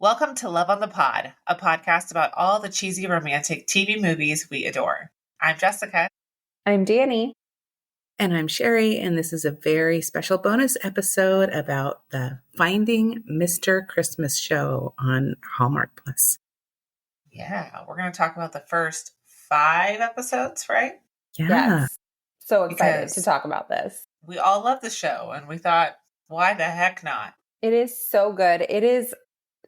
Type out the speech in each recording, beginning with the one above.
Welcome to Love on the Pod, a podcast about all the cheesy romantic TV movies we adore. I'm Jessica. I'm Dani. And I'm Sherri, and this is a very special bonus episode about the Finding Mr. Christmas show on Hallmark Plus. Yeah, we're going to talk about the first 5 episodes, right? Yeah. Yes. So excited to talk about this. We all love the show, and we thought, why the heck not? It is so good. It is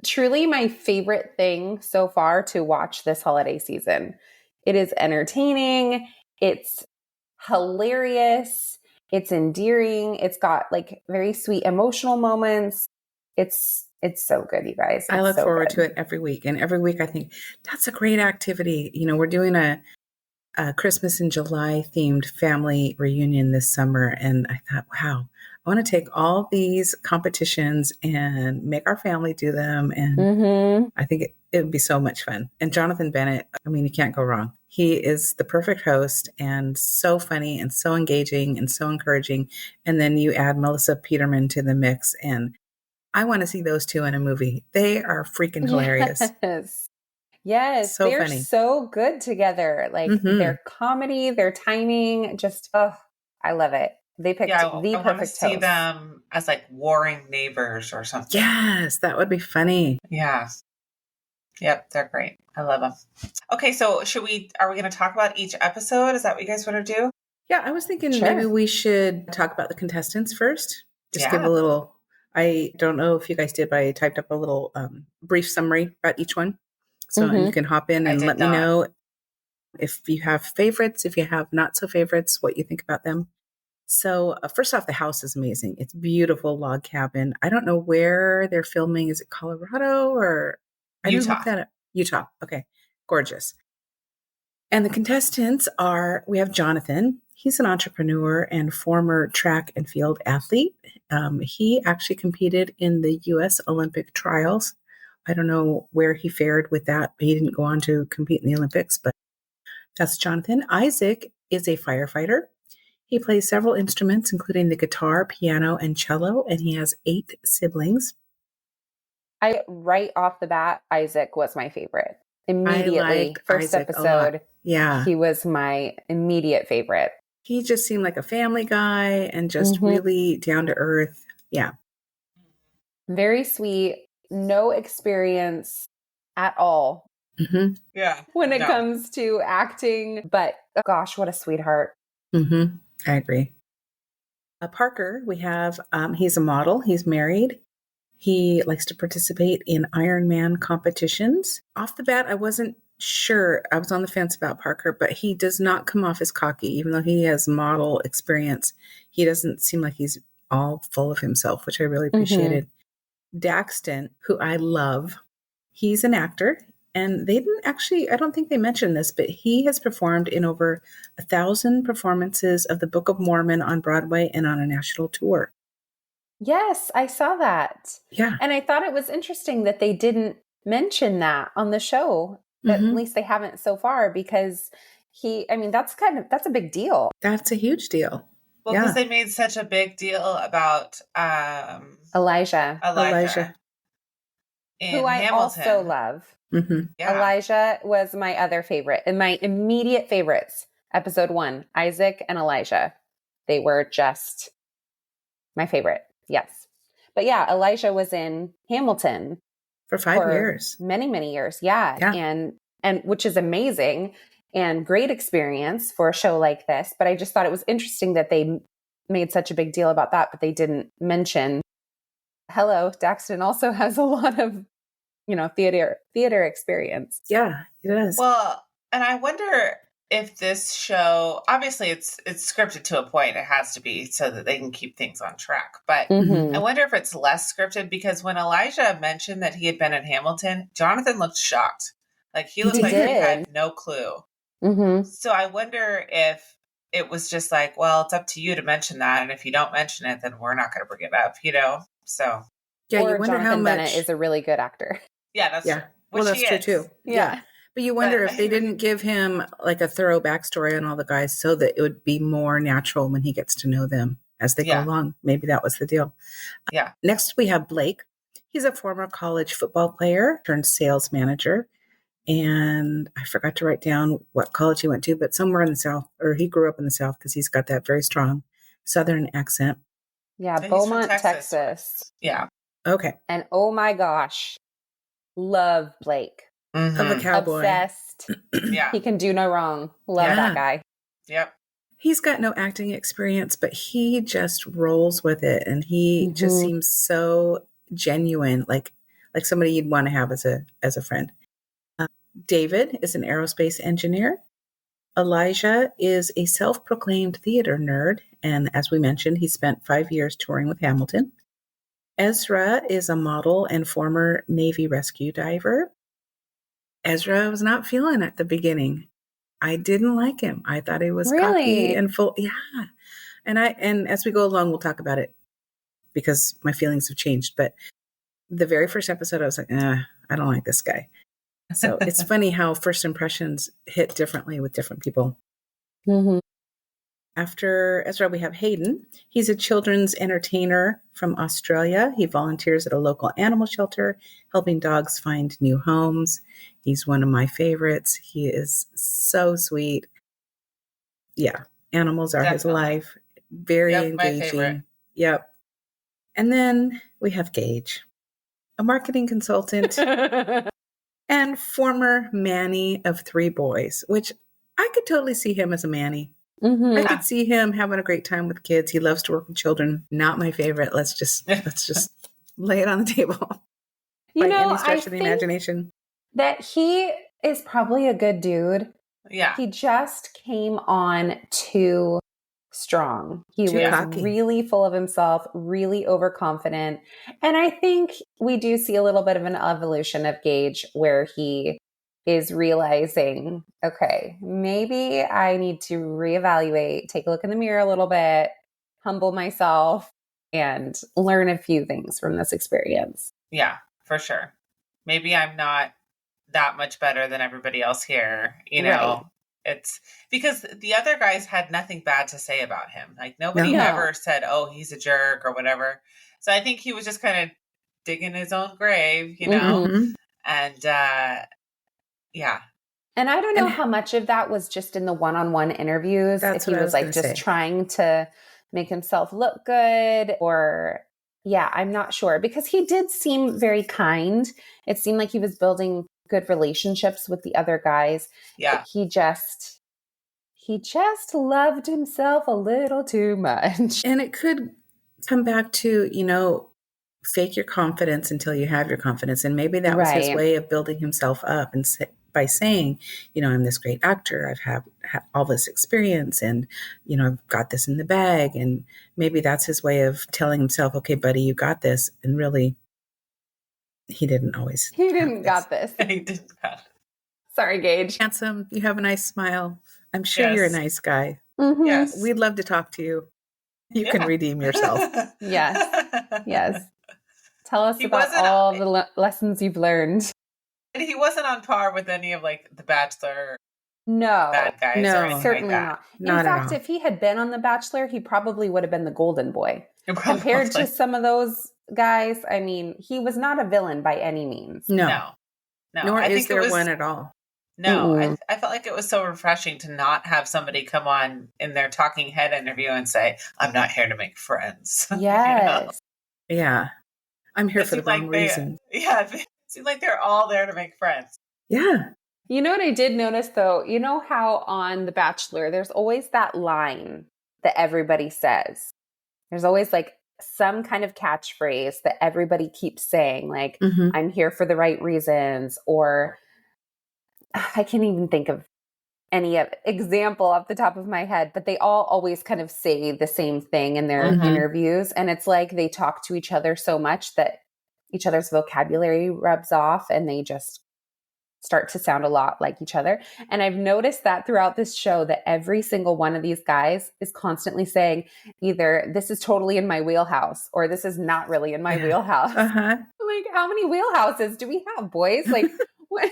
truly my favorite thing so far to watch this holiday season. It is entertaining. It's hilarious. It's endearing. It's got like very sweet emotional moments. It's so good, you guys. I look forward to it every week. And every week I think that's a great activity. You know, we're doing a Christmas in July themed family reunion this summer. And I thought, wow, I want to take all these competitions and make our family do them. And I think it would be so much fun. And Jonathan Bennett, I mean, you can't go wrong. He is the perfect host and so funny and so engaging and so encouraging. And then you add Melissa Peterman to the mix. And I want to see those two in a movie. They are freaking hilarious. Yes, so they're funny. So good together. Like their comedy, their timing, just, I love it. They picked the perfect I want to see host. them as like warring neighbors or something. Yes, that would be funny. Yeah. Yep, they're great. I love them. Okay, so are we going to talk about each episode? Is that what you guys want to do? Yeah, I was thinking maybe we should talk about the contestants first. Just give a little, I don't know if you guys did, but I typed up a little brief summary about each one. So you can hop in and let me know if you have favorites, if you have not so favorites, what you think about them. So first off, the house is amazing. It's beautiful log cabin. I don't know where they're filming. Is it Colorado or Utah? Utah. Okay. Gorgeous. And the contestants we have Jonathan. He's an entrepreneur and former track and field athlete. He actually competed in the U.S. Olympic trials. I don't know where he fared with that. He didn't go on to compete in the Olympics, but that's Jonathan. Isaac is a firefighter. He plays several instruments, including the guitar, piano, and cello, and he has 8 siblings. Right off the bat, Isaac was my favorite. Immediately, first Isaac episode, yeah, he was my immediate favorite. He just seemed like a family guy and just really down to earth. Yeah. Very sweet. No experience at all. Yeah. When it comes to acting, but gosh, what a sweetheart. I agree. Parker, we have, he's a model. He's married. He likes to participate in Ironman competitions. Off the bat, I wasn't sure. I was on the fence about Parker, but he does not come off as cocky. Even though he has model experience, he doesn't seem like he's all full of himself, which I really appreciated. Daxton, who I love, he's an actor. And they didn't actually, I don't think they mentioned this, but he has performed in over 1,000 performances of the Book of Mormon on Broadway and on a national tour. Yes, I saw that. Yeah. And I thought it was interesting that they didn't mention that on the show. At least they haven't so far, because that's a big deal. That's a huge deal. Well, because they made such a big deal about Elijah. Who I also love. Elijah was my other favorite. And my immediate favorites, episode 1, Isaac and Elijah. They were just my favorite. Yes. But yeah, Elijah was in Hamilton. For 5 years. Many, many years. Yeah. And which is amazing and great experience for a show like this. But I just thought it was interesting that they made such a big deal about that, but they didn't mention, Daxton also has a lot of, theater experience. Yeah, he does. Well, and I wonder if this show, obviously it's scripted to a point. It has to be so that they can keep things on track. But I wonder if it's less scripted, because when Elijah mentioned that he had been in Hamilton, Jonathan looked shocked. Like he looked like he had no clue. So I wonder if it was just like, well, it's up to you to mention that. And if you don't mention it, then we're not going to bring it up, So. Yeah, or you wonder Jonathan how much Bennett is a really good actor. Yeah, that's true. Well, that's true too. Yeah. But you wonder if they didn't give him like a thorough backstory on all the guys so that it would be more natural when he gets to know them as they go along. Maybe that was the deal. Yeah. Next, we have Blake. He's a former college football player turned sales manager. And I forgot to write down what college he went to, but somewhere in the South, or he grew up in the South because he's got that very strong Southern accent. Yeah, So he's from Beaumont, Texas. Yeah. Okay. And oh my gosh, love Blake. Of a cowboy. Obsessed. Yeah. He can do no wrong. Love that guy. Yep. He's got no acting experience, but he just rolls with it. And he just seems so genuine, like somebody you'd want to have as a friend. David is an aerospace engineer. Elijah is a self-proclaimed theater nerd. And as we mentioned, he spent 5 years touring with Hamilton. Ezra is a model and former Navy rescue diver. Ezra was not feeling it at the beginning. I didn't like him. I thought he was cocky and full. Yeah. And as we go along, we'll talk about it because my feelings have changed. But the very first episode, I was like, I don't like this guy. So it's funny how first impressions hit differently with different people. Mm-hmm. After Ezra, we have Hayden. He's a children's entertainer from Australia. He volunteers at a local animal shelter, helping dogs find new homes. He's one of my favorites. He is so sweet. Yeah, animals are his life. Very engaging. My favorite. Yep. And then we have Gage, a marketing consultant and former Manny of 3 boys, which I could totally see him as a Manny. Mm-hmm. I could see him having a great time with kids. He loves to work with children. Not my favorite. Let's just lay it on the table. You know, any stretch of the imagination. That he is probably a good dude. Yeah. He just came on too strong. He was cocky. really full of himself, really overconfident. And I think we do see a little bit of an evolution of Gage where he is realizing, okay, maybe I need to reevaluate, take a look in the mirror a little bit, humble myself, and learn a few things from this experience. Yeah, for sure. Maybe I'm not that much better than everybody else here. You know, Right. It's because the other guys had nothing bad to say about him. Like nobody ever said, oh, he's a jerk or whatever. So I think he was just kind of digging his own grave, you know, and yeah. And I don't know how much of that was just in the one-on-one interviews. If he was like just trying to make himself look good or, I'm not sure because he did seem very kind. It seemed like he was building good relationships with the other guys. Yeah. He just loved himself a little too much. And it could come back to, you know, fake your confidence until you have your confidence. And maybe that was his way of building himself up and by saying, you know, I'm this great actor. I've had all this experience and, you know, I've got this in the bag. And maybe that's his way of telling himself, okay, buddy, you got this. And really, he didn't always. He didn't got this. He didn't got it. Sorry, Gage. Handsome. You have a nice smile. I'm sure you're a nice guy. Mm-hmm. Yes. We'd love to talk to you. You can redeem yourself. Yes. Tell us about all the lessons you've learned. And he wasn't on par with any of like The Bachelor bad guys. No, certainly like not. In fact, if he had been on The Bachelor, he probably would have been the golden boy. Compared to some of those guys, I mean, he was not a villain by any means. No. Nor is there one at all. No, I felt like it was so refreshing to not have somebody come on in their talking head interview and say, I'm not here to make friends. Yes. You know? Yeah. I'm here for the wrong reason. Yeah. It seems like they're all there to make friends. Yeah. You know what I did notice though? You know how on The Bachelor, there's always that line that everybody says. There's always like some kind of catchphrase that everybody keeps saying, like, I'm here for the right reasons, or I can't even think of any example off the top of my head, but they all always kind of say the same thing in their interviews. And it's like they talk to each other so much that each other's vocabulary rubs off and they just start to sound a lot like each other. And I've noticed that throughout this show that every single one of these guys is constantly saying either this is totally in my wheelhouse or this is not really in my wheelhouse. Like, how many wheelhouses do we have, boys? Like, what?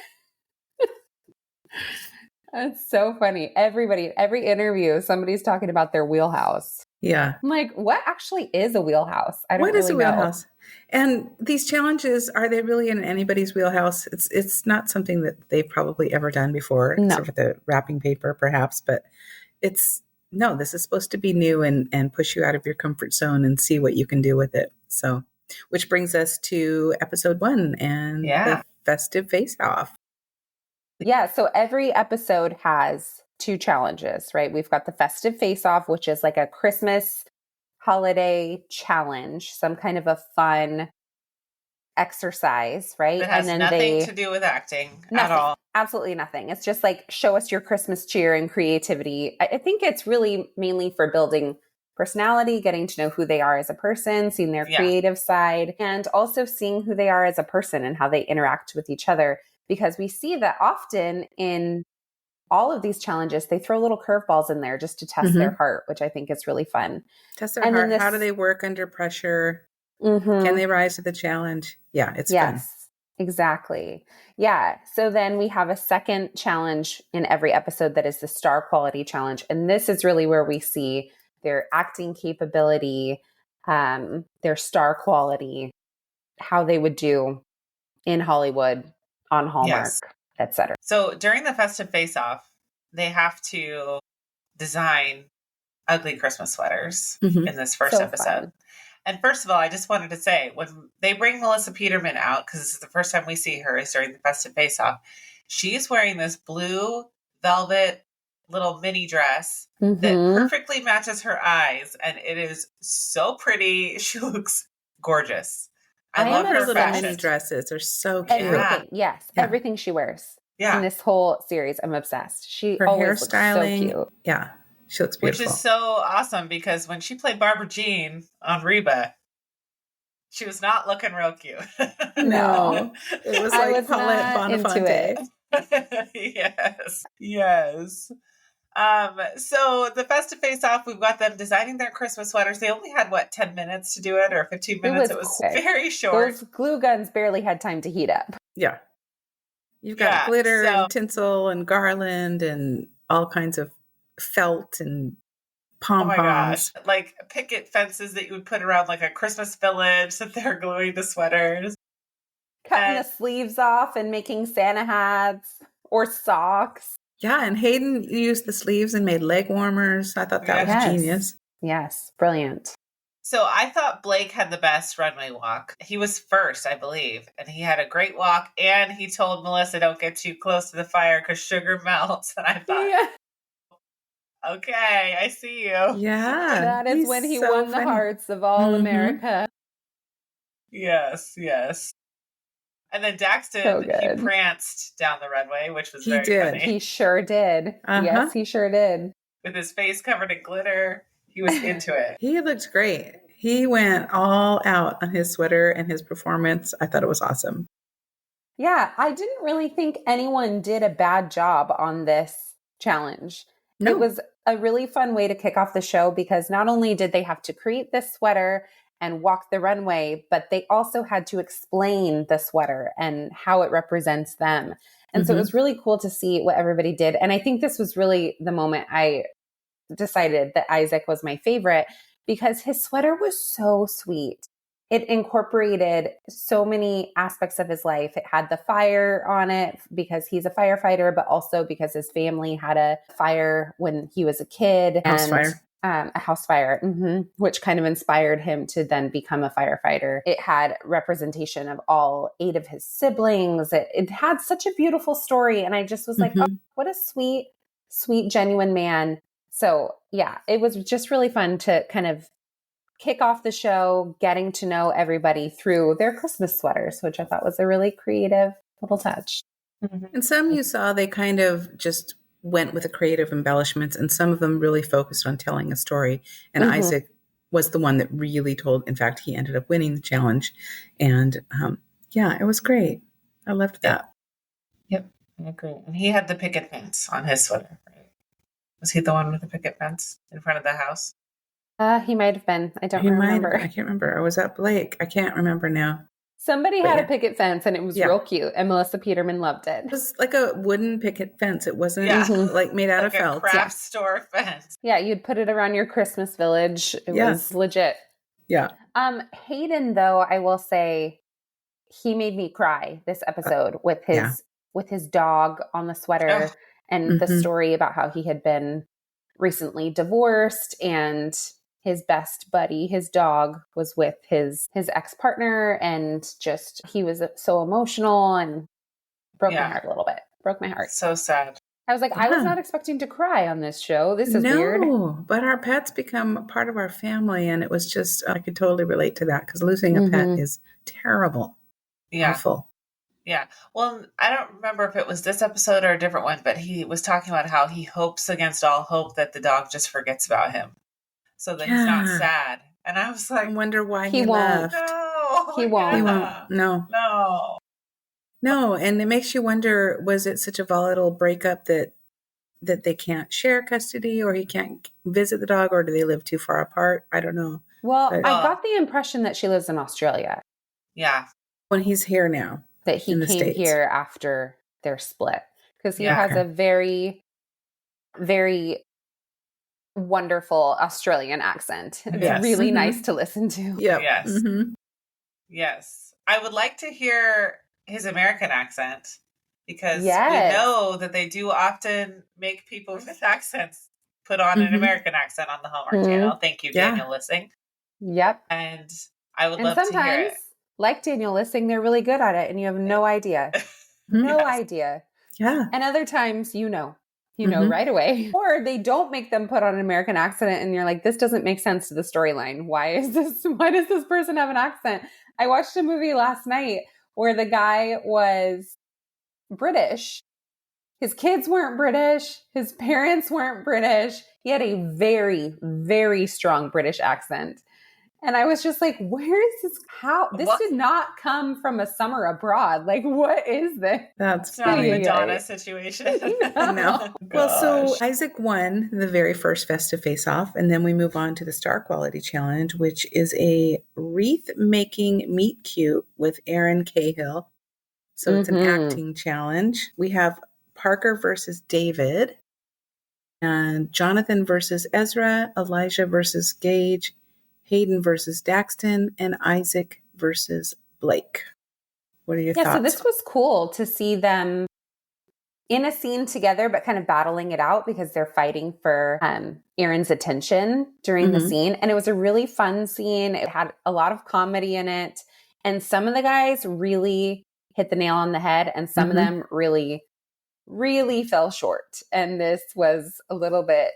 That's so funny. Every interview, somebody's talking about their wheelhouse. Yeah. I'm like, what actually is a wheelhouse? I don't What is really a wheelhouse? And these challenges, are they really in anybody's wheelhouse? It's not something that they've probably ever done before, No. except for the wrapping paper, perhaps. But no, this is supposed to be new and push you out of your comfort zone and see what you can do with it. So, which brings us to episode 1 and the Festive Face-Off. Yeah. So every episode has 2 challenges, right? We've got the Festive Face-Off, which is like a Christmas holiday challenge, some kind of a fun exercise, right? It has nothing to do with acting at all. Absolutely nothing. It's just like, show us your Christmas cheer and creativity. I think it's really mainly for building personality, getting to know who they are as a person, seeing their creative side, and also seeing who they are as a person and how they interact with each other. Because we see that often in all of these challenges, they throw little curveballs in there just to test their heart, which I think is really fun. Test their heart. How do they work under pressure? Can they rise to the challenge? Yeah, it's fun. Exactly. Yeah. So then we have a second challenge in every episode that is the star quality challenge. And this is really where we see their acting capability, their star quality, how they would do in Hollywood, on Hallmark, etc. So during the Festive Face-Off, they have to design ugly Christmas sweaters in this first episode. Fun. And first of all, I just wanted to say, when they bring Melissa Peterman out, because this is the first time we see her is during the Festive Face-Off, she's wearing this blue velvet little mini dress that perfectly matches her eyes. And it is so pretty. She looks gorgeous. I love her little mini dresses. Are so cute. Everything, everything she wears in this whole series. I'm obsessed. Her always looks so cute. Yeah. She looks beautiful. Which is so awesome because when she played Barbara Jean on Reba, she was not looking real cute. No. It was like Paulette Bonafonte. Yes. So the Festive Face-Off, we've got them designing their Christmas sweaters. They only had, 10 minutes to do it or 15 minutes? It was very short. Those glue guns barely had time to heat up. Yeah. You've got glitter and tinsel and garland and all kinds of felt and pom-poms. Oh my gosh. Like picket fences that you would put around like a Christmas village that they're gluing to sweaters. Cutting the sleeves off and making Santa hats or socks. Yeah, and Hayden used the sleeves and made leg warmers. I thought that was genius. Yes, brilliant. So I thought Blake had the best runway walk. He was first, I believe, and he had a great walk. And he told Melissa, "Don't get too close to the fire because sugar melts." And I thought, okay, I see you. Yeah, that is when he won the hearts of all America. Yes. And then Daxton, he pranced down the runway, which was very funny. He sure did. Yes, he sure did. With his face covered in glitter, he was into it. He looked great. He went all out on his sweater and his performance. I thought it was awesome. Yeah, I didn't really think anyone did a bad job on this challenge. No. It was a really fun way to kick off the show because not only did they have to create this sweater and walk the runway, but they also had to explain the sweater and how it represents them. And so it was really cool to see what everybody did. And I think this was really the moment I decided that Isaac was my favorite because his sweater was so sweet. It incorporated so many aspects of his life. It had the fire on it because he's a firefighter, but also because his family had a fire when he was a kid. A house fire, which kind of inspired him to then become a firefighter. It had representation of all 8 of his siblings. It had such a beautiful story. And I just was like, oh, what a sweet, sweet, genuine man. So yeah, it was just really fun to kind of kick off the show, getting to know everybody through their Christmas sweaters, which I thought was a really creative little touch. And some you saw, they kind of just went with the creative embellishments, and some of them really focused on telling a story. And Isaac was the one that really told. In fact, he ended up winning the challenge. And it was great. I loved that. Yep, I agree. And he had the picket fence on his sweater, right? Was he the one with the picket fence in front of the house? He might have been. I don't remember. I can't remember. Or was that Blake? I can't remember now. Somebody had a picket fence and it was real cute, and Melissa Peterman loved it. It was like a wooden picket fence. It wasn't like made out like of felt. A craft store fence. Yeah, you'd put it around your Christmas village. It was legit. Yeah. Hayden, though, I will say, he made me cry this episode with his dog on the sweater and the story about how he had been recently divorced and his best buddy, his dog, was with his ex-partner, and just he was so emotional and broke my heart a little bit. Broke my heart. So sad. I was like, I was not expecting to cry on this show. This is weird. No, but our pets become part of our family, and it was just, I could totally relate to that because losing a pet is terrible. Yeah. Awful. Yeah. Well, I don't remember if it was this episode or a different one, but he was talking about how he hopes against all hope that the dog just forgets about him so that he's not sad. And I was like, I wonder why he won't. left. No, he won't. He won't. No. And it makes you wonder, was it such a volatile breakup that they can't share custody, or he can't visit the dog, or do they live too far apart? I don't know. Well, I got the impression that she lives in Australia. Yeah. When he's here now. That he came States. here after their split. Because he has a very, very wonderful Australian accent. It's really nice to listen to. Yep. Yes. Yes. I would like to hear his American accent, because we know that they do often make people with accents put on an American accent on the Hallmark Channel. Thank you, Daniel Lissing. Yep. And I would love to hear it. Like Daniel Lissing, they're really good at it, and you have no idea. No idea. Yeah. And other times, you know right away. Or they don't make them put on an American accent, and you're like, this doesn't make sense to the storyline. Why does this person have an accent? I watched a movie last night where the guy was British. His kids weren't British. His parents weren't British. He had a very, very strong British accent. And I was just like, where is this? This did not come from a summer abroad. Like, what is this? That's not a Madonna situation. No. Well, so Isaac won the very first Festive Face-Off, and then we move on to the Star Quality Challenge, which is a wreath-making meet cute with Erin Cahill. So it's an acting challenge. We have Parker versus David, and Jonathan versus Ezra, Elijah versus Gage, Hayden versus Daxton, and Isaac versus Blake. What are your thoughts? So this was cool to see them in a scene together, but kind of battling it out because they're fighting for Erin's attention during the scene. And it was a really fun scene. It had a lot of comedy in it. And some of the guys really hit the nail on the head, and some of them really, really fell short. And this was a little bit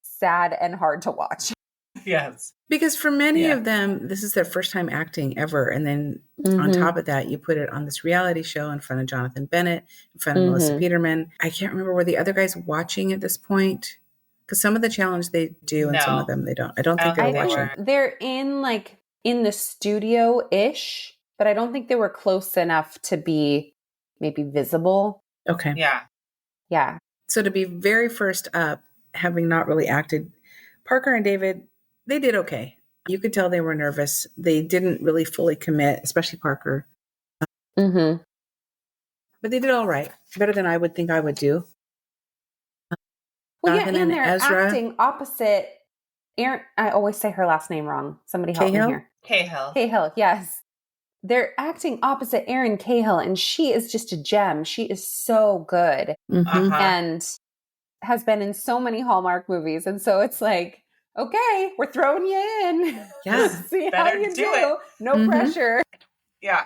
sad and hard to watch. Yes. Because for many of them, this is their first time acting ever. And then on top of that, you put it on this reality show in front of Jonathan Bennett, in front of Melissa Peterman. I can't remember, were the other guys watching at this point? Because some of the challenge they do and some of them they don't. I don't think they were watching. They're in the studio-ish, but I don't think they were close enough to be maybe visible. Okay. Yeah. Yeah. So to be very first up, having not really acted, Parker and David, they did okay. You could tell they were nervous. They didn't really fully commit, especially Parker. But they did all right. Better than I would think I would do. Well, Jonathan and they're Ezra, acting opposite Erin. I always say her last name wrong. Somebody help me here. Cahill, yes. They're acting opposite Erin Cahill, and she is just a gem. She is so good. And has been in so many Hallmark movies. And so it's like, okay, we're throwing you in. Yeah. See how you do. No pressure. Yeah.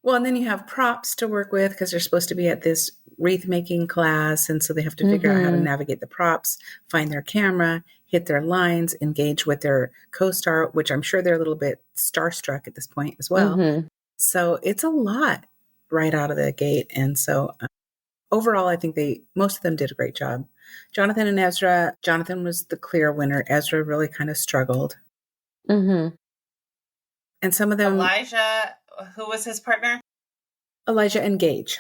Well, and then you have props to work with because they're supposed to be at this wreath making class. And so they have to figure out how to navigate the props, find their camera, hit their lines, engage with their co-star, which I'm sure they're a little bit starstruck at this point as well. So it's a lot right out of the gate. And so overall, I think most of them did a great job. Jonathan and Ezra, Jonathan was the clear winner. Ezra really kind of struggled. And some of them... Elijah, who was his partner? Elijah and Gage.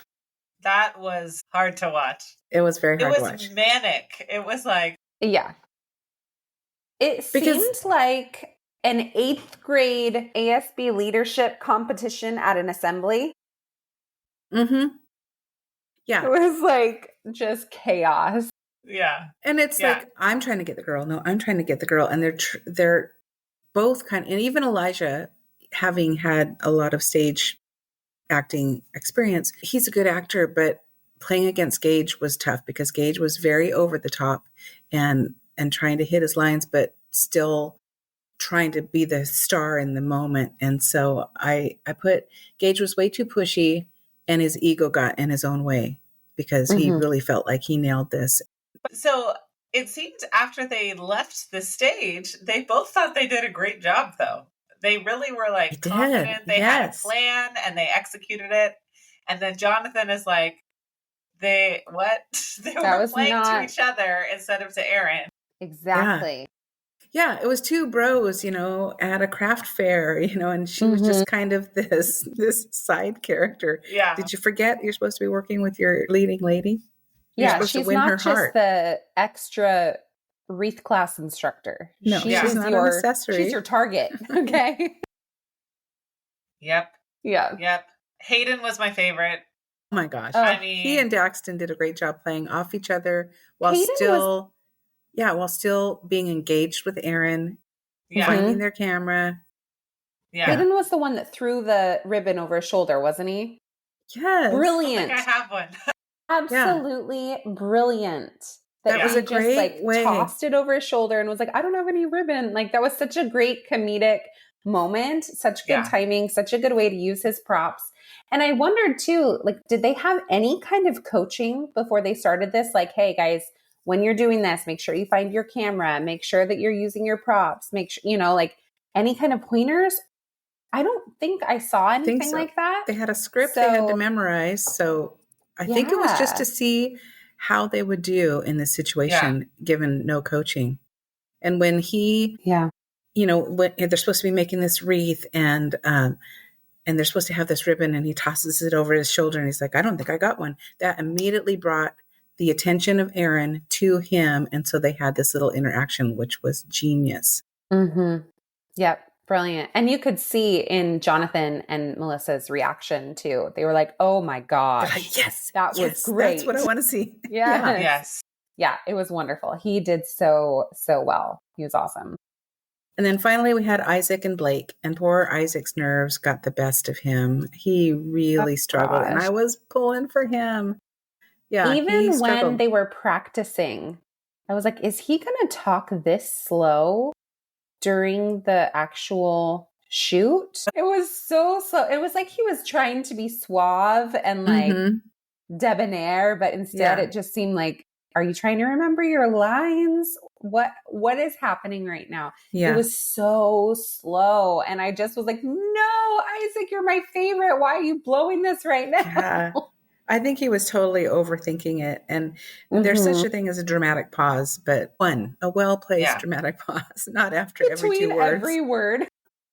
That was hard to watch. It was very hard to watch. It was manic. It was like... Yeah. It seemed like an 8th grade ASB leadership competition at an assembly. Mm-hmm. Yeah. It was like just chaos. Yeah. And it's like, I'm trying to get the girl. No, I'm trying to get the girl. And they're both kind of, and even Elijah, having had a lot of stage acting experience, he's a good actor, but playing against Gage was tough because Gage was very over the top and trying to hit his lines, but still trying to be the star in the moment. And so I put Gage was way too pushy and his ego got in his own way because he really felt like he nailed this. So it seemed after they left the stage, they both thought they did a great job, though. They really were like confident. They had a plan and they executed it. And then Jonathan is like, they were playing to each other instead of to Aaron. Exactly. Yeah, it was two bros, at a craft fair, and she was just kind of this side character. Yeah. Did you forget you're supposed to be working with your leading lady? You're Yeah, she's not just heart. the extra wreath class instructor. No, she's not an accessory. She's your target. Okay. Yep. Yeah. Yep. Hayden was my favorite. Oh my gosh. I mean, he and Daxton did a great job playing off each other while still being engaged with Aaron, finding their camera. Yeah. Hayden was the one that threw the ribbon over his shoulder, wasn't he? Yes. I Brilliant. think I have one. Absolutely brilliant. That was a great way. Tossed it over his shoulder and was like, I don't have any ribbon. Like, that was such a great comedic moment, such good timing, such a good way to use his props. And I wondered too, like, did they have any kind of coaching before they started this? Like, hey guys, when you're doing this, make sure you find your camera, make sure that you're using your props, make sure, like any kind of pointers. I don't think I saw anything like that. They had a script they had to memorize. So I think it was just to see how they would do in this situation, given no coaching. And when he, when they're supposed to be making this wreath and they're supposed to have this ribbon and he tosses it over his shoulder and he's like, I don't think I got one. That immediately brought the attention of Aaron to him. And so they had this little interaction, which was genius. Mm-hmm. Yep. Brilliant. And you could see in Jonathan and Melissa's reaction too. They were like, oh my gosh. Yes. That was great. That's what I want to see. Yes. Yeah. It was wonderful. He did so well. He was awesome. And then finally we had Isaac and Blake, and poor Isaac's nerves got the best of him. He really struggled and I was pulling for him. Yeah. Even when they were practicing, I was like, is he going to talk this slow during the actual shoot? It was so slow. It was like he was trying to be suave and like debonair, but instead it just seemed like, are you trying to remember your lines? What is happening right now? Yeah. It was so slow. And I just was like, no, Isaac, you're my favorite. Why are you blowing this right now? Yeah. I think he was totally overthinking it. And there's such a thing as a dramatic pause, but a well-placed dramatic pause, not after every 2 words. Every word.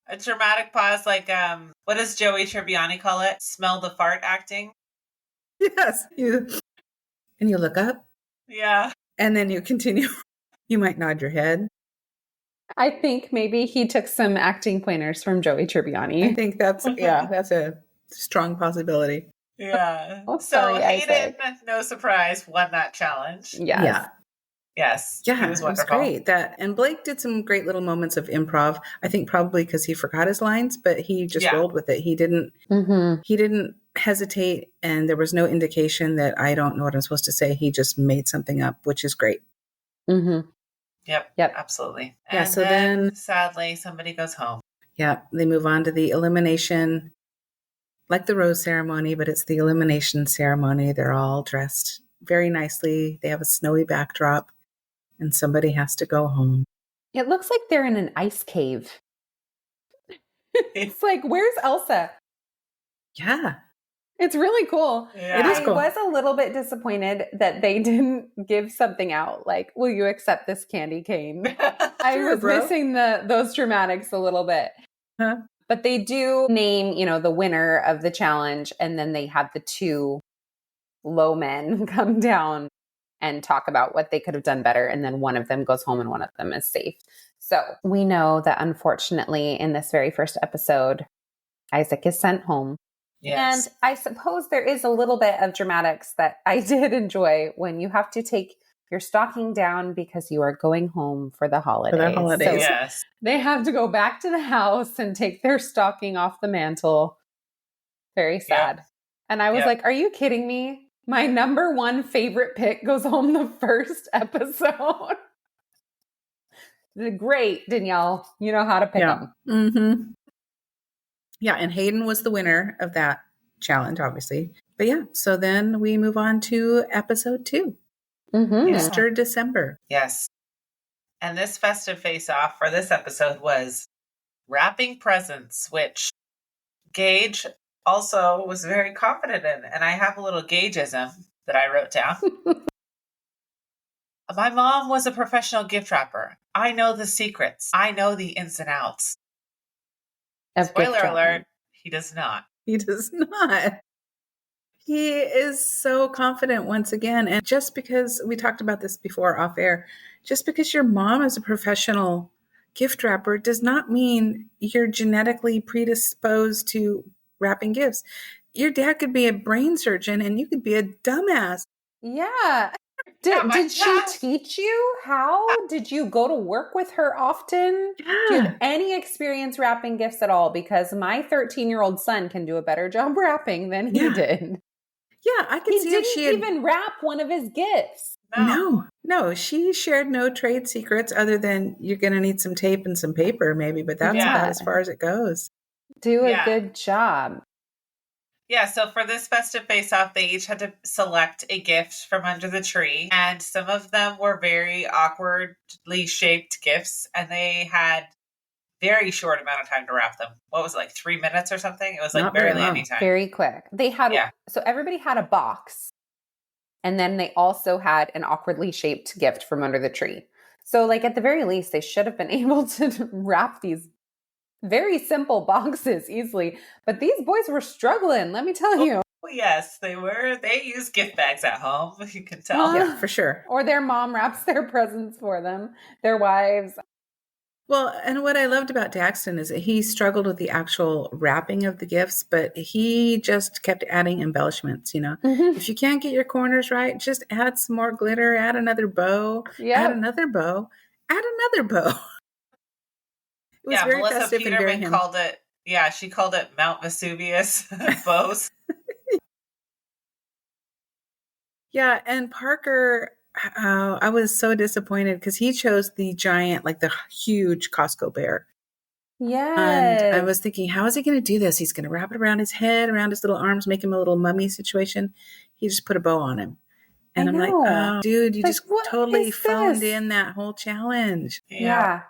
A dramatic pause, like, what does Joey Tribbiani call it? Smell the fart acting? Yes. And you look up. Yeah. And then you continue. You might nod your head. I think maybe he took some acting pointers from Joey Tribbiani. I think that's a strong possibility. Yeah. Oh, so sorry, Hayden, no surprise, won that challenge. Yes. Yeah. Yes. Yeah, it was great. And Blake did some great little moments of improv. I think probably because he forgot his lines, but he just rolled with it. He didn't hesitate, and there was no indication that I don't know what I'm supposed to say. He just made something up, which is great. Mm-hmm. Yep. Absolutely. Yeah. And so then sadly, somebody goes home. Yeah. They move on to the elimination, like the rose ceremony, but it's the elimination ceremony. They're all dressed very nicely. They have a snowy backdrop, and somebody has to go home. It looks like they're in an ice cave. It's like, where's Elsa? Yeah. It's really cool. Yeah. It is cool. I was a little bit disappointed that they didn't give something out. Like, will you accept this candy cane? I was missing those dramatics a little bit. Huh? But they do name, the winner of the challenge. And then they have the 2 low men come down and talk about what they could have done better. And then one of them goes home and one of them is safe. So we know that unfortunately in this very first episode, Isaac is sent home. Yes. And I suppose there is a little bit of dramatics that I did enjoy when you have to take your stocking down because you are going home for the holidays. holidays. So Yes. they have to go back to the house and take their stocking off the mantle. Very sad. Yep. And I was Yep. like, are you kidding me? My number one favorite pick goes home the first episode. Great, Danielle. You know how to pick them. Mm-hmm. Yeah, and Hayden was the winner of that challenge, obviously. But yeah, so then we move on to episode 2, Mr. December. Yes. And this festive face-off for this episode was wrapping presents, which Gage also was very confident in. And I have a little Gageism that I wrote down. My mom was a professional gift wrapper. I know the secrets. I know the ins and outs. Spoiler alert, he does not. He does not. He is so confident once again. And just because we talked about this before off air, just because your mom is a professional gift wrapper does not mean you're genetically predisposed to wrapping gifts. Your dad could be a brain surgeon and you could be a dumbass. Yeah. Did she teach you how? Did you go to work with her often? Yeah. Do you have any experience wrapping gifts at all? Because my 13-year-old son can do a better job wrapping than he did. Yeah, I could see if she didn't even wrap one of his gifts. No, she shared no trade secrets other than you're going to need some tape and some paper maybe, but that's about as far as it goes. Do a good job. Yeah, so for this festive face-off, they each had to select a gift from under the tree, and some of them were very awkwardly shaped gifts, and they had very short amount of time to wrap them. What was it, like 3 minutes or something? It was like barely any time. Very quick. They had, so everybody had a box, and then they also had an awkwardly shaped gift from under the tree. So like at the very least, they should have been able to wrap these very simple boxes easily, but these boys were struggling, let me tell you. Oh, yes, they were. They use gift bags at home, you can tell. Yeah, for sure. Or their mom wraps their presents for them, their wives. Well, and what I loved about Daxton is that he struggled with the actual wrapping of the gifts, but he just kept adding embellishments, you know. Mm-hmm. If you can't get your corners right, just add some more glitter, add another bow, add another bow, add another bow. It was very Melissa festive and very Peterman him. called it, she called it Mount Vesuvius bows. Yeah, and Parker, I was so disappointed because he chose the giant, like the huge Costco bear. Yes. And I was thinking, how is he going to do this? He's going to wrap it around his head, around his little arms, make him a little mummy situation. He just put a bow on him. And I'm like, oh, dude, you just totally phoned in that whole challenge. Yeah.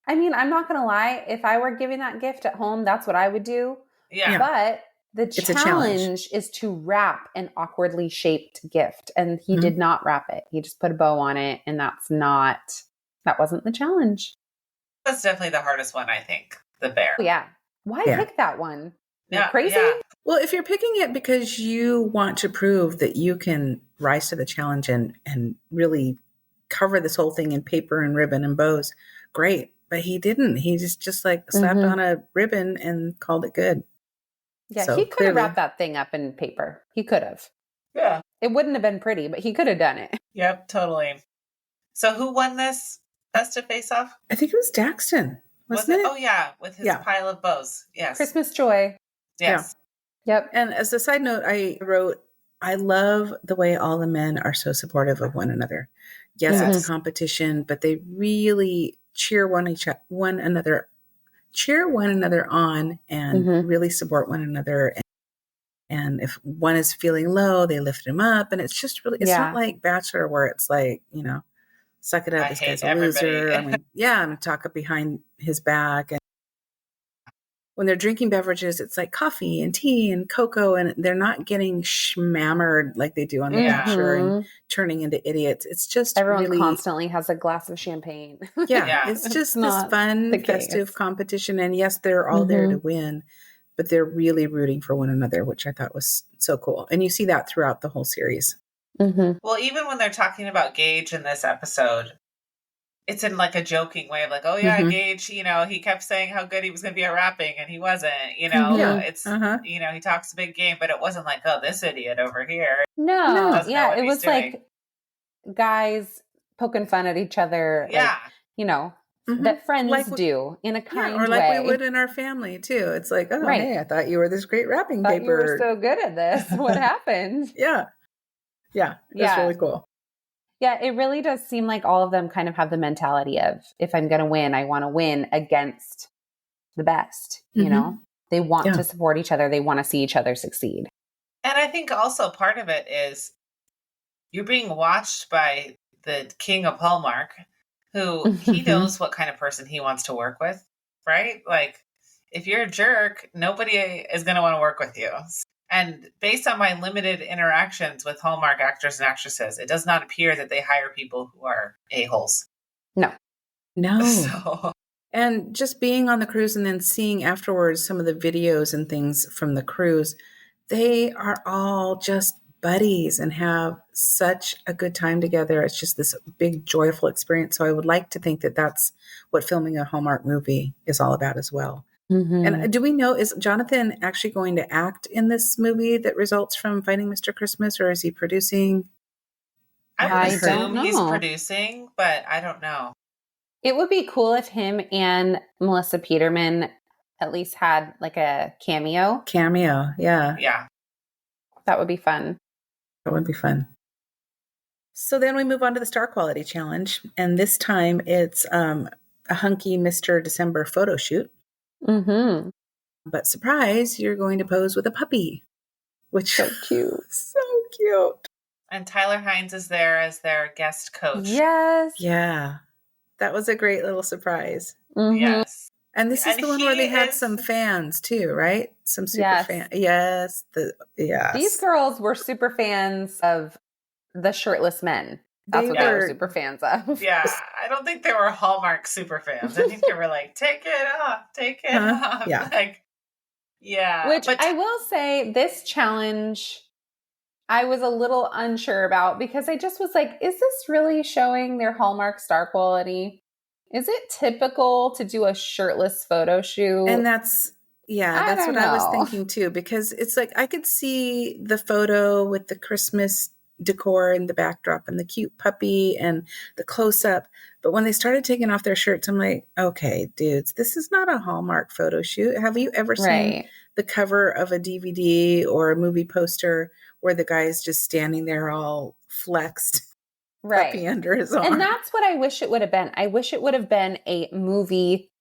I mean, I'm not going to lie. If I were giving that gift at home, that's what I would do. Yeah. But the challenge is to wrap an awkwardly shaped gift. And he did not wrap it. He just put a bow on it. And that wasn't the challenge. That's definitely the hardest one, I think. The bear. Oh, yeah. Why pick that one? You're crazy? Yeah. Well, if you're picking it because you want to prove that you can rise to the challenge and really cover this whole thing in paper and ribbon and bows, great. But he didn't. He just like slapped on a ribbon and called it good. Yeah, so he could have wrapped that thing up in paper. He could have. Yeah. It wouldn't have been pretty, but he could have done it. Yep, totally. So who won this festive face-off? I think it was Daxton. Wasn't it? Oh, yeah, with his pile of bows. Yes. Christmas joy. Yes. Yeah. Yep. And as a side note, I wrote, I love the way all the men are so supportive of one another. Yes, it's a competition, but they really cheer one another on and really support one another. And if one is feeling low, they lift him up. And it's just really, it's not like Bachelor where it's like, you know, suck it up. This guy's a loser. I'm going to talk up behind his back. And when they're drinking beverages, it's like coffee and tea and cocoa, and they're not getting schmammered like they do on The Bachelor and turning into idiots. It's just everyone really, constantly has a glass of champagne. It's just this fun, festive competition. And yes, they're all there to win, but they're really rooting for one another, which I thought was so cool. And you see that throughout the whole series. Well, even when they're talking about Gage in this episode, it's in like a joking way of like, oh yeah, Gage, you know, he kept saying how good he was going to be at rapping and he wasn't, you know, it's, you know, he talks a big game, but it wasn't like, oh, this idiot over here. No. Yeah. It was doing. like guys poking fun at each other. Yeah. Like, you know, that friends do in a kind way. Or like we would in our family too. It's like, oh, hey, I thought you were this great rapping paper. You were so good at this. What happened? Yeah. It's really cool. Yeah, it really does seem like all of them kind of have the mentality of, if I'm going to win, I want to win against the best, you know? They want to support each other. They want to see each other succeed. And I think also part of it is you're being watched by the king of Hallmark, who he knows what kind of person he wants to work with, right? Like, if you're a jerk, nobody is going to want to work with you. And based on my limited interactions with Hallmark actors and actresses, it does not appear that they hire people who are a-holes. No. So. And just being on the cruise and then seeing afterwards some of the videos and things from the cruise, they are all just buddies and have such a good time together. It's just this big, joyful experience. So I would like to think that that's what filming a Hallmark movie is all about as well. And do we know, is Jonathan actually going to act in this movie that results from Finding Mr. Christmas, or is he producing? I would assume he's producing, but I don't know. It would be cool if him and Melissa Peterman at least had like a cameo. Yeah. Yeah. That would be fun. That would be fun. So then we move on to the Star Quality Challenge. And this time it's a hunky Mr. December photo shoot. But surprise, you're going to pose with a puppy, which so cute. So cute. And Tyler Hines is there as their guest coach. Yes. Yeah. That was a great little surprise. Yes. And this is the one where they had some fans too, right? Some super fans. Yes. These girls were super fans of the shirtless men. That's what they were super fans of. Yeah. I don't think they were Hallmark super fans. I think they were like, take it off. Yeah. Like, yeah. Which I will say, this challenge, I was a little unsure about, because I just was like, is this really showing their Hallmark star quality? Is it typical to do a shirtless photo shoot? And that's what I was thinking too, because it's like, I could see the photo with the Christmas decor in the backdrop and the cute puppy and the close-up. But when they started taking off their shirts, I'm like, okay, dudes, this is not a Hallmark photo shoot. Have you ever seen the cover of a DVD or a movie poster where the guy's just standing there all flexed, puppy under his arm? And that's what I wish it would have been. I wish it would have been a movie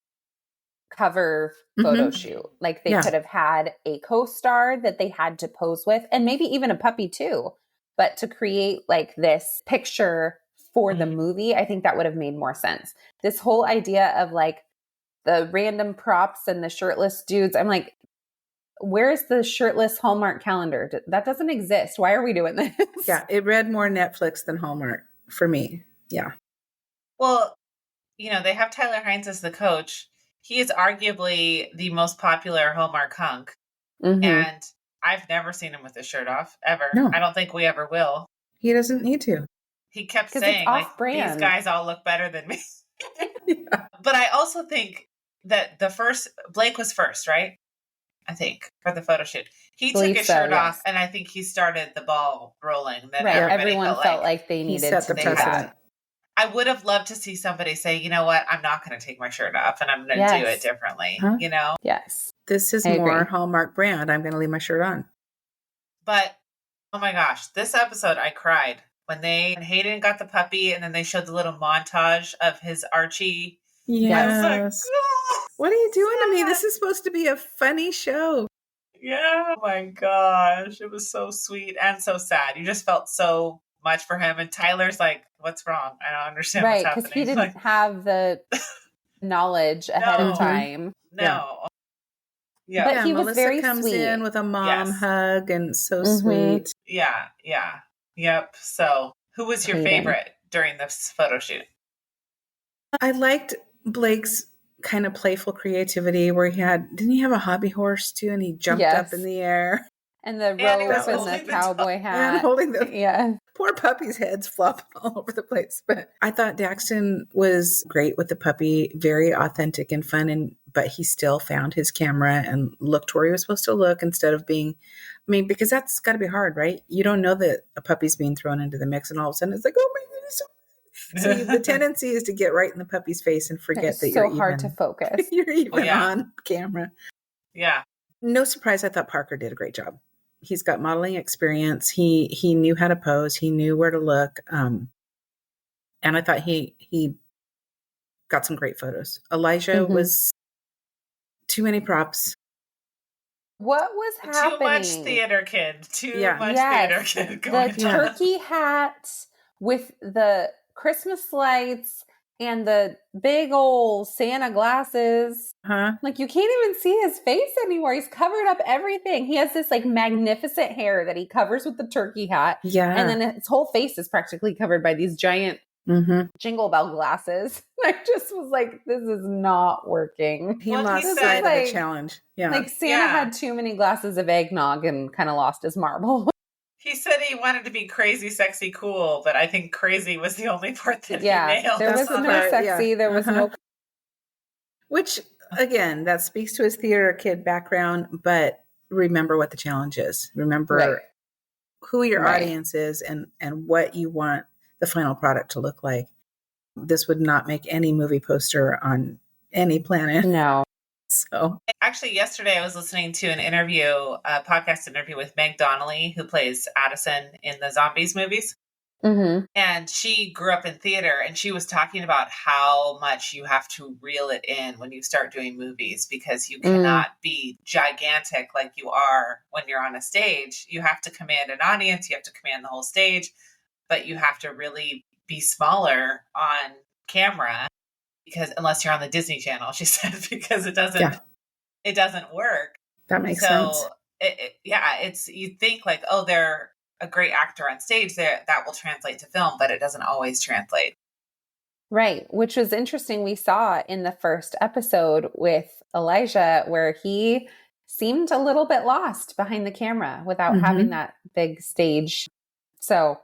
cover photo shoot. Like they could have had a co-star that they had to pose with, and maybe even a puppy too. But to create like this picture for the movie, I think that would have made more sense. This whole idea of like the random props and the shirtless dudes, I'm like, where's the shirtless Hallmark calendar? That doesn't exist. Why are we doing this? Yeah, it read more Netflix than Hallmark for me. Yeah. Well, you know, they have Tyler Hines as the coach. He is arguably the most popular Hallmark hunk. And I've never seen him with his shirt off, ever. No. I don't think we ever will. He doesn't need to. He kept saying, like, these guys all look better than me. But I also think that Blake was first, right? I think, for the photo shoot. He took his shirt off, and I think he started the ball rolling. Then everyone felt like they needed to do that. I would have loved to see somebody say, you know what, I'm not going to take my shirt off, and I'm going to do it differently, you know? Yes. This is more Hallmark brand. I'm going to leave my shirt on. But, oh my gosh, this episode, I cried. When Hayden got the puppy, and then they showed the little montage of his Archie. Yes. I was like, oh, what are you doing to me? This is supposed to be a funny show. Yeah. Oh my gosh. It was so sweet and so sad. You just felt so much for him. And Tyler's like, what's wrong? I don't understand what's happening. Because he didn't have the knowledge ahead of time. No. Yeah. But he was Melissa very comes sweet. in with a mom hug and so sweet. Yeah. Yep. So who was your favorite during this photo shoot? I liked Blake's kind of playful creativity where didn't he have a hobby horse too? And he jumped up in the air. And the robe and the cowboy hat. And holding the poor puppy's head's flopping all over the place. But I thought Daxton was great with the puppy, very authentic and fun, but he still found his camera and looked where he was supposed to look instead of being, because that's got to be hard, right? You don't know that a puppy's being thrown into the mix and all of a sudden it's like, oh my goodness. So the tendency is to get right in the puppy's face and forget that you're so hard to focus. You're even on camera. Yeah. No surprise, I thought Parker did a great job. He's got modeling experience. He knew how to pose. He knew where to look. And I thought he got some great photos. Elijah was too many props. What was happening? Too much theater kid. Theater kid going the turkey hat with the Christmas lights and the big old Santa glasses. Like, you can't even see his face anymore. He's covered up everything. He has this like magnificent hair that he covers with the turkey hat. Yeah. And then his whole face is practically covered by these giant jingle bell glasses. I just was like, this is not working. He lost sight of the challenge. Yeah. Like Santa had too many glasses of eggnog and kind of lost his marble. He said he wanted to be crazy, sexy, cool, but I think crazy was the only part that he nailed. There was no sexy. There was no. Which, again, that speaks to his theater kid background, but remember what the challenge is. Remember who your audience is and what you want the final product to look like. This would not make any movie poster on any planet. No. So actually, yesterday I was listening to a podcast interview with Meg Donnelly, who plays Addison in the Zombies movies. And she grew up in theater, and she was talking about how much you have to reel it in when you start doing movies, because you cannot be gigantic like you are when you're on a stage. You have to command an audience, you have to command the whole stage, but you have to really be smaller on camera, because unless you're on the Disney Channel, she said, because it doesn't work. That makes sense. It's, you think like, oh, they're a great actor on stage, that will translate to film, but it doesn't always translate. Right. Which was interesting. We saw in the first episode with Elijah where he seemed a little bit lost behind the camera without having that big stage. So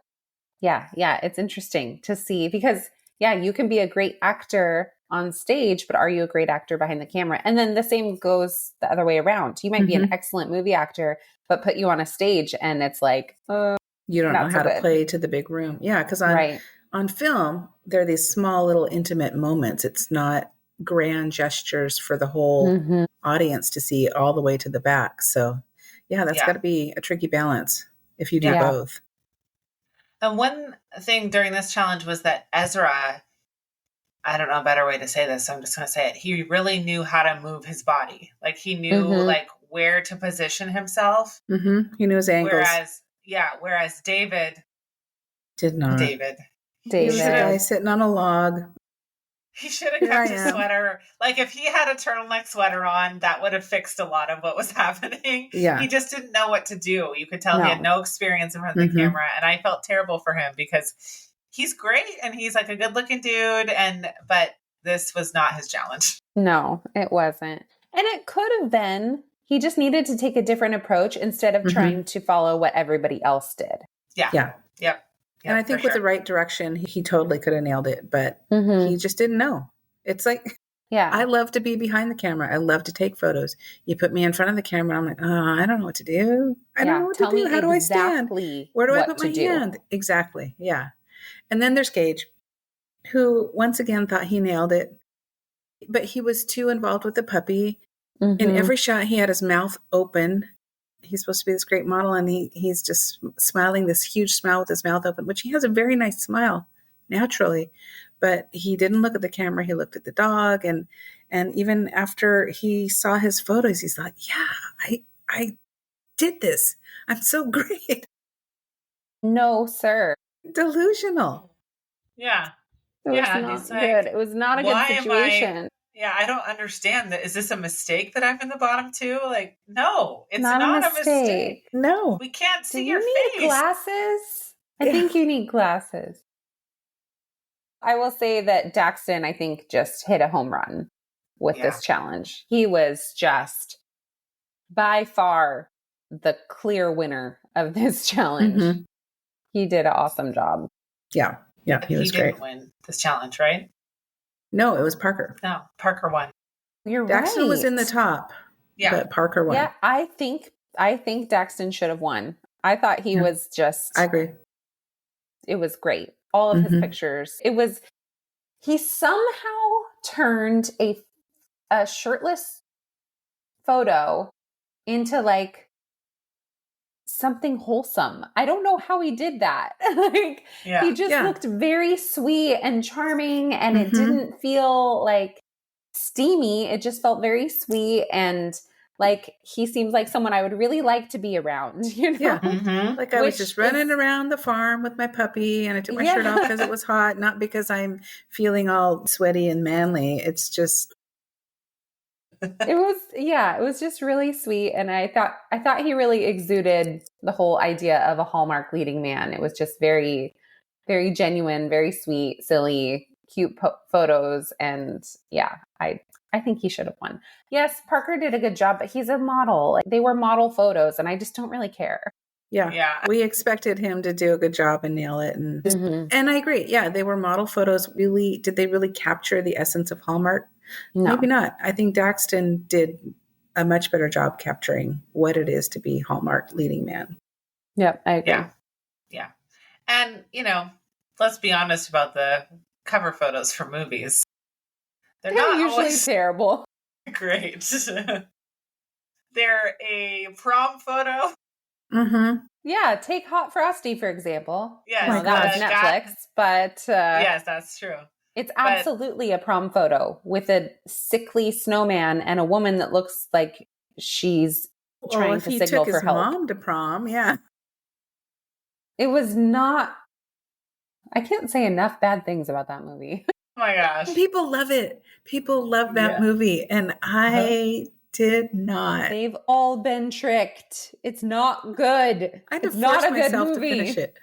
yeah, it's interesting to see, because you can be a great actor on stage, but are you a great actor behind the camera? And then the same goes the other way around. You might be an excellent movie actor, but put you on a stage and it's like, you don't know how to play to the big room. Yeah, because on film, there are these small little intimate moments. It's not grand gestures for the whole audience to see all the way to the back. So that's got to be a tricky balance if you do both. And one thing during this challenge was that Ezra, I don't know a better way to say this, so I'm just going to say it. He really knew how to move his body. Like, he knew like where to position himself. He knew his angles. Whereas David did not. David. He was a guy sitting on a log. He should have kept his sweater. Like, if he had a turtleneck sweater on, that would have fixed a lot of what was happening. Yeah. He just didn't know what to do. You could tell he had no experience in front of the camera. And I felt terrible for him, because he's great and he's like a good looking dude. But this was not his challenge. No, it wasn't. And it could have been. He just needed to take a different approach instead of trying to follow what everybody else did. Yeah. Yep. And I think with the right direction, he totally could have nailed it, but he just didn't know. It's like, I love to be behind the camera. I love to take photos. You put me in front of the camera, I'm like, I don't know what to do. I don't know what to do. How do I stand? Where do I put my hand? Exactly. Yeah. And then there's Gage, who once again thought he nailed it, but he was too involved with the puppy. In every shot, he had his mouth open. He's supposed to be this great model, and he's just smiling this huge smile with his mouth open, which he has a very nice smile naturally, but he didn't look at the camera. He looked at the dog, and even after he saw his photos, he's like, I did this. I'm so great. No, sir. Delusional. Yeah. It was not good. It was not a good situation. I don't understand that. Is this a mistake that I'm in the bottom two? Like, no, it's not a mistake. No. We can't see your face. Do you need glasses? I think you need glasses. I will say that Daxton, I think, just hit a home run with this challenge. He was just by far the clear winner of this challenge. He did an awesome job. Yeah. Yeah, he was great. Didn't win this challenge, right? No, it was Parker. No, Parker won. You're Daxton right. was in the top. Yeah. But Parker won. Yeah, I think Daxton should have won. I thought he was just... I agree. It was great. All of his pictures. He somehow turned a shirtless photo into like something wholesome. I don't know how he did that. He just looked very sweet and charming, and it didn't feel like steamy. It just felt very sweet, and like he seems like someone I would really like to be around, you know? Yeah. Like I was just running around the farm with my puppy, and I took my shirt off because it was hot, not because I'm feeling all sweaty and manly. It's just... It was just really sweet. And I thought he really exuded the whole idea of a Hallmark leading man. It was just very, very genuine, very sweet, silly, cute photos. And yeah, I think he should have won. Yes, Parker did a good job, but he's a model. Like, they were model photos, and I just don't really care. Yeah. We expected him to do a good job and nail it. And I agree. Yeah, they were model photos. Really, did they really capture the essence of Hallmark? No. Maybe not. I think Daxton did a much better job capturing what it is to be Hallmark leading man. Yep, I agree. Yeah. And, let's be honest about the cover photos for movies. They're not usually always terrible. Great. They're a prom photo. Yeah, take Hot Frosty, for example. Yes. Well, that was Netflix, but... yes, that's true. It's absolutely a prom photo with a sickly snowman and a woman that looks like she's trying to signal for help. He took his mom to prom, yeah. It was not... I can't say enough bad things about that movie. Oh my gosh. People love it. People love that movie, and I did not. They've all been tricked. It's not good. I had to it's force not a myself good movie. to finish it.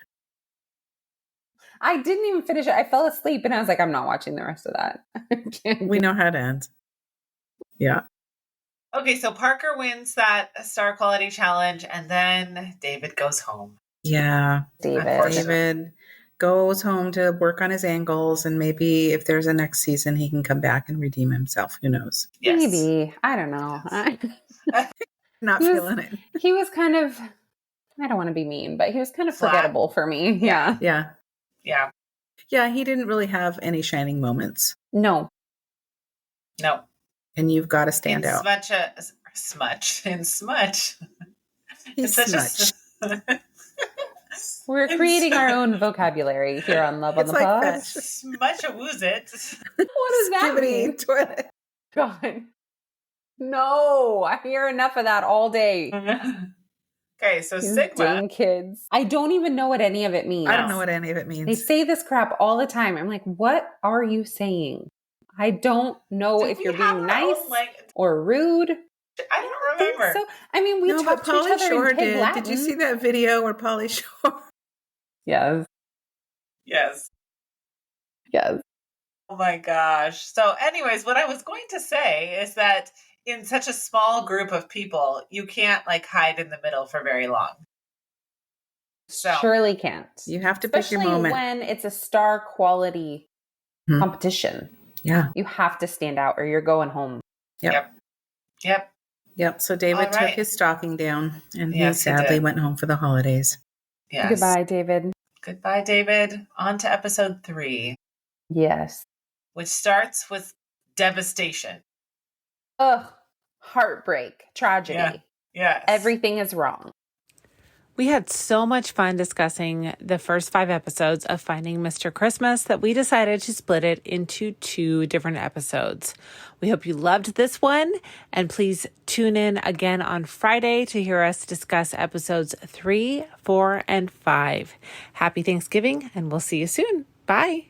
I didn't even finish it. I fell asleep, and I was like, I'm not watching the rest of that. We know how it ends. Yeah. Okay, so Parker wins that Star Quality Challenge, and then David goes home. Yeah. David goes home to work on his angles, and maybe if there's a next season, he can come back and redeem himself. Who knows? Yes. Maybe. I don't know. Not feeling it. He was kind of, I don't want to be mean, but he was kind of forgettable for me. Yeah. Yeah. Yeah. Yeah, he didn't really have any shining moments. No. And you've got to stand out. Smudge. He's smudge. We're creating our own vocabulary here on Love on the Pod. Smudge-a-wooz it. What does that mean? Toilet. God. No, I hear enough of that all day. Okay, so These Sigma. Dang kids. I don't even know what any of it means. I don't know what any of it means. They say this crap all the time. I'm like, what are you saying? I don't know if you're being nice or rude. I don't remember. So, I mean, we talked to each other Shore in Pig Latin. Did you see that video where Pauly Shore? Yes. Oh my gosh. So anyways, what I was going to say is that in such a small group of people, you can't hide in the middle for very long. So surely can't. You have to pick your moment. Especially when it's a star quality competition. Yeah. You have to stand out or you're going home. Yep. So David took his stocking down, and he sadly went home for the holidays. Yes. Goodbye, David. On to episode 3. Yes. Which starts with devastation. Ugh. Heartbreak. Tragedy. Yes. Everything is wrong. We had so much fun discussing the first 5 episodes of Finding Mr. Christmas that we decided to split it into 2 different episodes. We hope you loved this one, and please tune in again on Friday to hear us discuss episodes 3, 4, and 5. Happy Thanksgiving, and we'll see you soon. Bye.